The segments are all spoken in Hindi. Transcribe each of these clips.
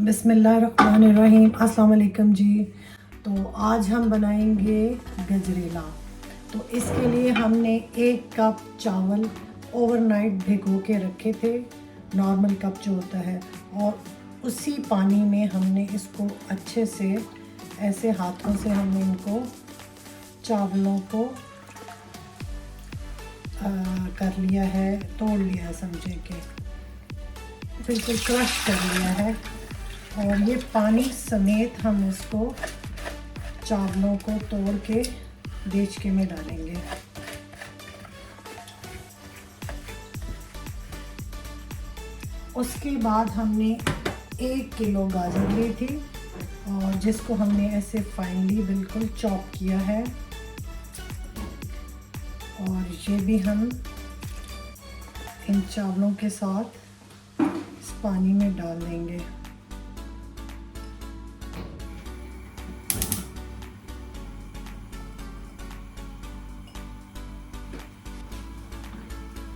बिस्मिल्लाहिर्रहमानिर्रहीम। अस्सलाम वालेकुम जी। तो आज हम बनाएंगे गजरेला। तो इसके लिए हमने 1 कप चावल ओवरनाइट भिगो के रखे थे, नॉर्मल कप जो होता है, और उसी पानी में हमने इसको अच्छे से ऐसे हाथों से हमने इनको चावलों को कर लिया है, तोड़ लिया है, समझे कि बिल्कुल क्रश कर लिया है। और ये पानी समेत हम इसको चावलों को तोड़ के देचके में डालेंगे। उसके बाद हमने 1 किलो गाजर ली थी और जिसको हमने ऐसे फाइनली बिल्कुल चॉप किया है, और ये भी हम इन चावलों के साथ इस पानी में डाल देंगे।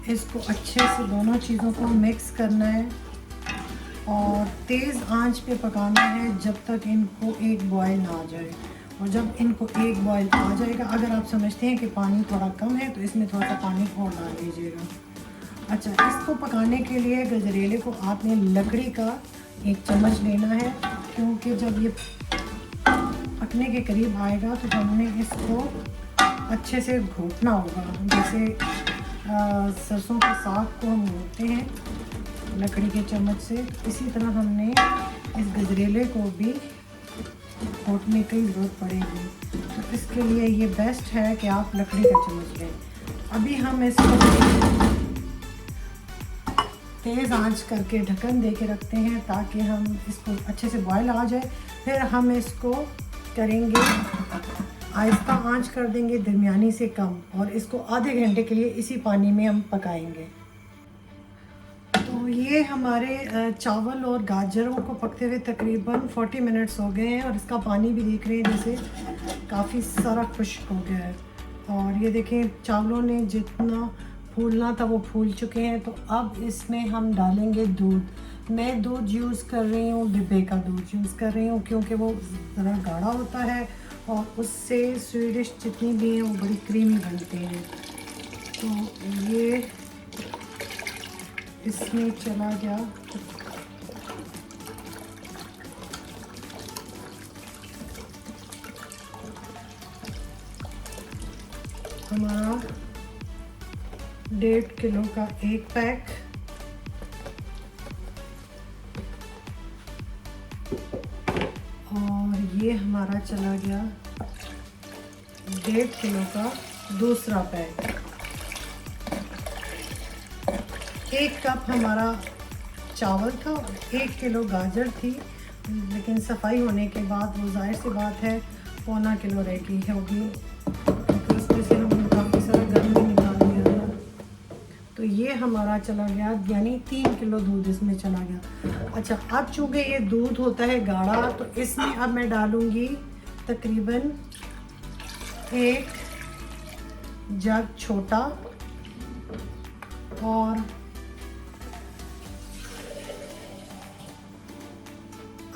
इसको अच्छे से दोनों चीज़ों को मिक्स करना है और तेज़ आंच पे पकाना है जब तक इनको एक बॉयल ना आ जाए। और जब इनको एक बॉयल आ जाएगा, अगर आप समझते हैं कि पानी थोड़ा कम है तो इसमें थोड़ा सा पानी और डाल दीजिएगा। अच्छा, इसको पकाने के लिए गजरेले को आपने लकड़ी का 1 चम्मच लेना है, क्योंकि जब ये पकने के करीब आएगा तो हमने इसको अच्छे से घोटना होगा। जैसे सरसों के साग को हम घोटते हैं लकड़ी के चम्मच से, इसी तरह हमने इस गजरेले को भी घोटने की ज़रूरत पड़ेगी। तो इसके लिए ये बेस्ट है कि आप लकड़ी का चम्मच लें। अभी हम इसको तेज़ आंच करके ढक्कन दे के रखते हैं ताकि हम इसको अच्छे से बॉयल आ जाए। फिर हम इसको करेंगे, आहिस्ता आंच कर देंगे दरमियानी से कम, और इसको आधे घंटे के लिए इसी पानी में हम पकाएंगे। तो ये हमारे चावल और गाजरों को पकते हुए तकरीबन 40 मिनट्स हो गए हैं, और इसका पानी भी देख रहे हैं जैसे काफ़ी सारा खुश्क हो गया है। और ये देखें, चावलों ने जितना फूलना था वो फूल चुके हैं। तो अब इसमें हम डालेंगे दूध। मैं दूध यूज़ कर रही हूँ, डिब्बे का दूध यूज़ कर रही हूँ, क्योंकि वो ज़रा गाढ़ा होता है और उससे स्वीट डिश जितनी भी हैं वो बड़ी क्रीमी बनती हैं। तो ये इसमें चला गया हमारा 1.5 किलो का 1 पैक। और ये हमारा चला गया 1.5 किलो का दूसरा पैक। 1 कप हमारा चावल था, 1 किलो गाजर थी, लेकिन सफाई होने के बाद वो जाहिर सी बात है 1.25 किलो रह गई होगी, क्योंकि उसमें से हमने काफ़ी सारा गर्मी निकाल दिया था। तो ये हमारा चला गया, यानी 3 किलो दूध इसमें चला गया। अच्छा, अब चूँकि ये दूध होता है गाढ़ा, तो इसमें अब मैं डालूँगी तकरीबन 1 जग छोटा और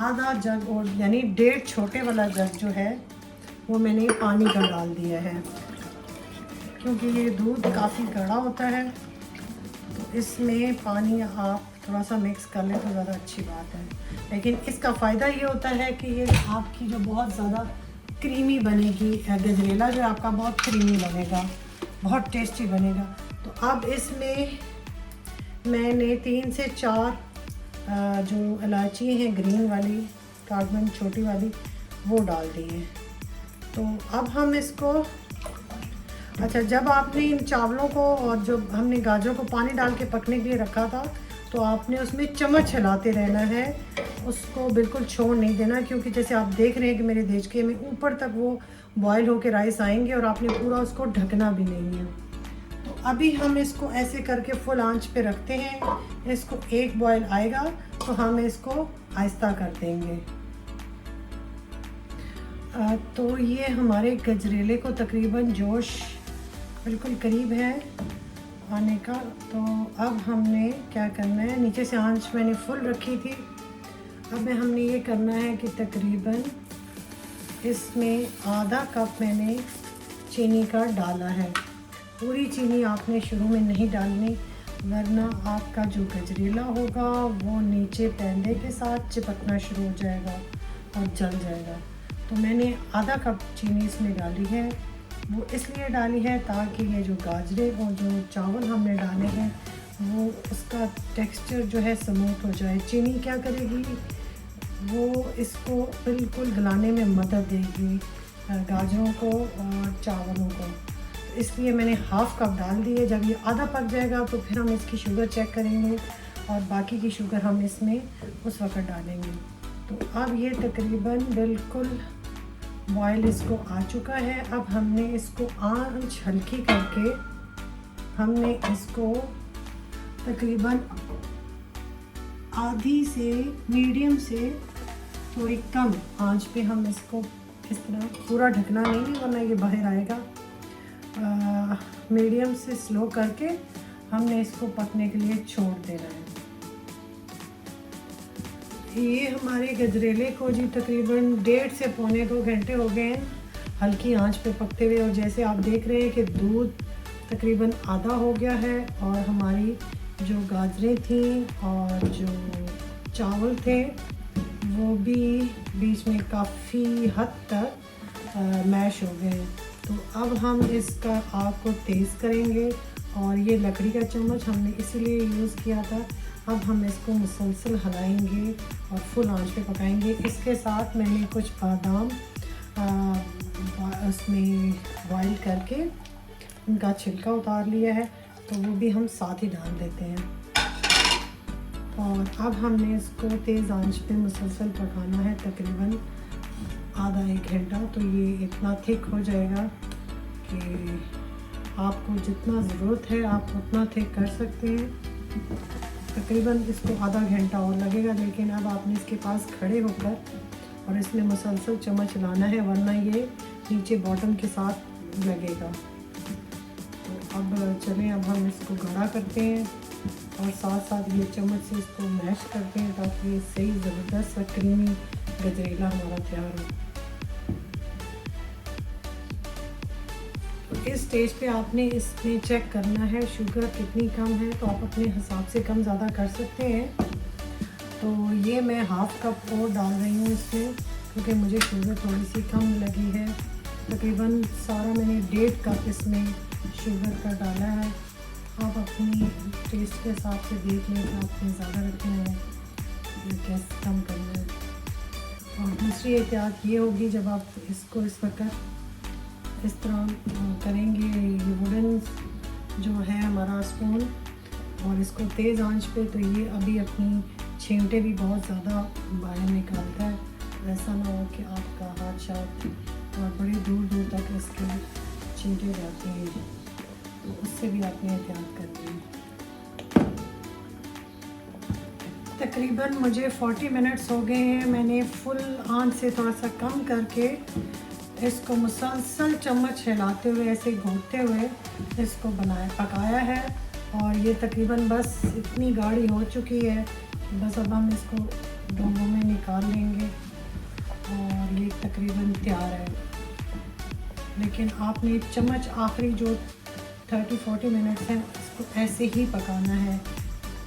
आधा जग, और यानी 1.5 छोटे वाला जग जो है वो मैंने पानी का डाल दिया है, क्योंकि ये दूध काफ़ी गाढ़ा होता है। तो इसमें पानी आप थोड़ा सा मिक्स कर लें तो ज़्यादा अच्छी बात है। लेकिन इसका फ़ायदा ये होता है कि ये आपकी जो बहुत ज़्यादा क्रीमी बनेगी, गजरेला जो आपका बहुत क्रीमी बनेगा, बहुत टेस्टी बनेगा। तो अब इसमें मैंने 3 से 4 जो इलायची हैं ग्रीन वाली, कार्डमम छोटी वाली, वो डाल दी है। तो अब हम इसको, अच्छा, जब आपने इन चावलों को और जो हमने गाजरों को पानी डाल के पकने के लिए रखा था, तो आपने उसमें चम्मच हिलाते रहना है, उसको बिल्कुल छोड़ नहीं देना, क्योंकि जैसे आप देख रहे हैं कि मेरे देचके में ऊपर तक वो बॉयल होके राइस आएंगे और आपने पूरा उसको ढकना भी नहीं है। तो अभी हम इसको ऐसे करके फुल आंच पे रखते हैं। इसको एक बॉयल आएगा तो हम इसको आहिस्ता कर देंगे। तो ये हमारे गजरेले को तकरीबन जोश बिल्कुल करीब है आने का। तो अब हमने क्या करना है, नीचे से आंच मैंने फुल रखी थी, अब हमने ये करना है कि तकरीबन इसमें आधा कप मैंने चीनी का डाला है। पूरी चीनी आपने शुरू में नहीं डालनी, वरना आपका जो गजरेला होगा वो नीचे पैंदे के साथ चिपकना शुरू हो जाएगा और जल जाएगा। तो मैंने आधा कप चीनी इसमें डाली है। वो इसलिए डाली है ताकि ये जो गाजरे और जो चावल हमने डाले हैं वो उसका टेक्सचर जो है स्मूथ हो जाए। चीनी क्या करेगी, वो इसको बिल्कुल गलाने में मदद देगी गाजरों को और चावलों को। इसलिए मैंने हाफ़ कप डाल दी है। जब ये आधा पक जाएगा तो फिर हम इसकी शुगर चेक करेंगे और बाकी की शुगर हम इसमें उस वक़्त डालेंगे। तो अब ये तकरीबन बिल्कुल बॉयल इसको आ चुका है। अब हमने इसको आंच हल्की करके हमने इसको तकरीबन आधी से मीडियम से थोड़ी कम आंच पे हम इसको इस तरह पूरा ढकना नहीं है वरना ये बाहर आएगा। मीडियम से स्लो करके हमने इसको पकने के लिए छोड़ देना है। ये हमारे गजरेले को जी तकरीबन 1.5 से पौने 2 घंटे हो गए हैं हल्की आंच पे पकते हुए। और जैसे आप देख रहे हैं कि दूध तकरीबन आधा हो गया है और हमारी जो गाजरें थी और जो चावल थे वो भी बीच में काफ़ी हद तक मैश हो गए। तो अब हम इसका आग को तेज़ करेंगे और ये लकड़ी का चम्मच हमने इसीलिए यूज़ किया था। अब हम इसको मुसलसल हिलाएंगे और फुल आंच पे पकाएंगे। इसके साथ मैंने कुछ बादाम उसमें बॉईल करके उनका छिलका उतार लिया है, तो वो भी हम साथ ही डाल देते हैं। और अब हमने इसको तेज़ आंच पे मुसलसल पकाना है तकरीबन आधा 1 घंटा। तो ये इतना थिक हो जाएगा कि आपको जितना ज़रूरत है आप उतना थिक कर सकते हैं। तकरीबन इसको आधा घंटा और लगेगा, लेकिन अब आपने इसके पास खड़े होकर और इसमें मुसलसल चम्मच चलाना है वरना ये नीचे बॉटम के साथ लगेगा। तो अब चलें, अब हम इसको गाढ़ा करते हैं और साथ साथ ये चम्मच से इसको मैश करते हैं ताकि ये सही ज़बरदस्त सा क्रीमी गजरेला हमारा तैयार हो। इस स्टेज पे आपने इसमें चेक करना है शुगर कितनी कम है, तो आप अपने हिसाब से कम ज़्यादा कर सकते हैं। तो ये मैं हाफ़ कप और डाल रही हूँ इसमें, क्योंकि मुझे शुगर थोड़ी सी कम लगी है। तकरीबन सारा मैंने 1.5 कप इसमें शुगर का डाला है। आप अपनी टेस्ट के हिसाब से देख लें कि आपने ज़्यादा रखना है या कैसे कम करना है। और दूसरी एहतियात ये होगी, जब आप इसको इस वक्त इस तरह करेंगे, ये वुडन जो है हमारा स्पून, और इसको तेज़ आंच पे, तो ये अभी अपनी छींटे भी बहुत ज़्यादा बाहर निकालता है। ऐसा ना हो कि आपका हाथ शायद और बड़ी दूर दूर तक इसके छींटे जाते हैं, तो उससे भी आपने एहतियात करनी है। तकरीबन मुझे 40 मिनट्स हो गए हैं। मैंने फुल आंच से थोड़ा सा कम करके इसको मुसलसल चम्मच हिलाते हुए, ऐसे घोटते हुए इसको पकाया है। और ये तकरीबन बस इतनी गाढ़ी हो चुकी है कि बस अब हम इसको डोंगों में निकाल लेंगे और ये तकरीबन तैयार है। लेकिन आपने चम्मच आखिरी जो 30-40 मिनट्स हैं इसको ऐसे ही पकाना है,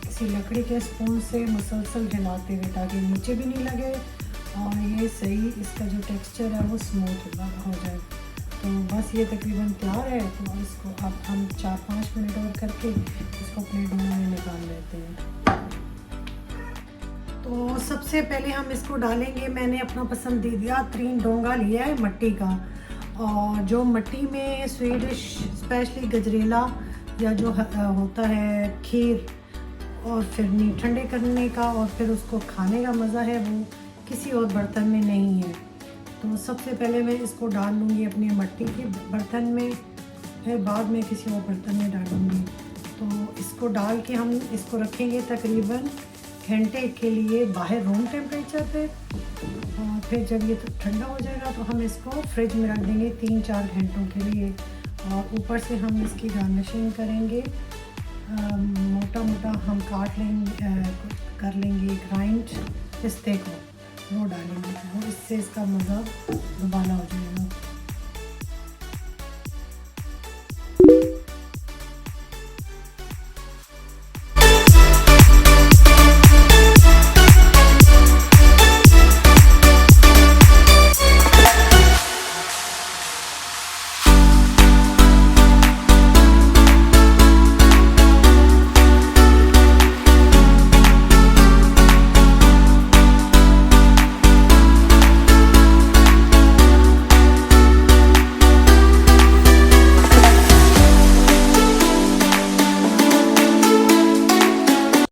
किसी लकड़ी के स्पून से मुसलसल हिलाते हुए, ताकि नीचे भी नहीं लगे और ये सही इसका जो टेक्सचर है वो स्मूथ हो जाए। तो बस ये तकरीबन तैयार है। तो इसको अब हम 4-5 मिनट और करके इसको अपने डोंगे में निकाल लेते हैं। तो सबसे पहले हम इसको डालेंगे, मैंने अपना पसंदीदा तरीन डोंगा लिया है मट्टी का, और जो मट्टी में स्वीडिश स्पेशली गजरेला या जो होता है खीर और फिर ठंडे करने का और फिर उसको खाने का मज़ा है वो किसी और बर्तन में नहीं है। तो सबसे पहले मैं इसको डाल लूँगी अपने मट्टी के बर्तन में, फिर बाद में किसी और बर्तन में डालूँगी। तो इसको डाल के हम इसको रखेंगे तकरीबन घंटे के लिए बाहर रूम टेम्परेचर पे, और फिर जब ये ठंडा हो जाएगा तो हम इसको फ्रिज में रख देंगे 3-4 घंटों के लिए। और ऊपर से हम इसकी गार्निशिंग करेंगे, मोटा मोटा हम काट लेंगे, कर लेंगे ग्राइंड पिस्ते को, वो डालेंगे, वो इससे इसका मज़ा दुबाला हो जाएगा।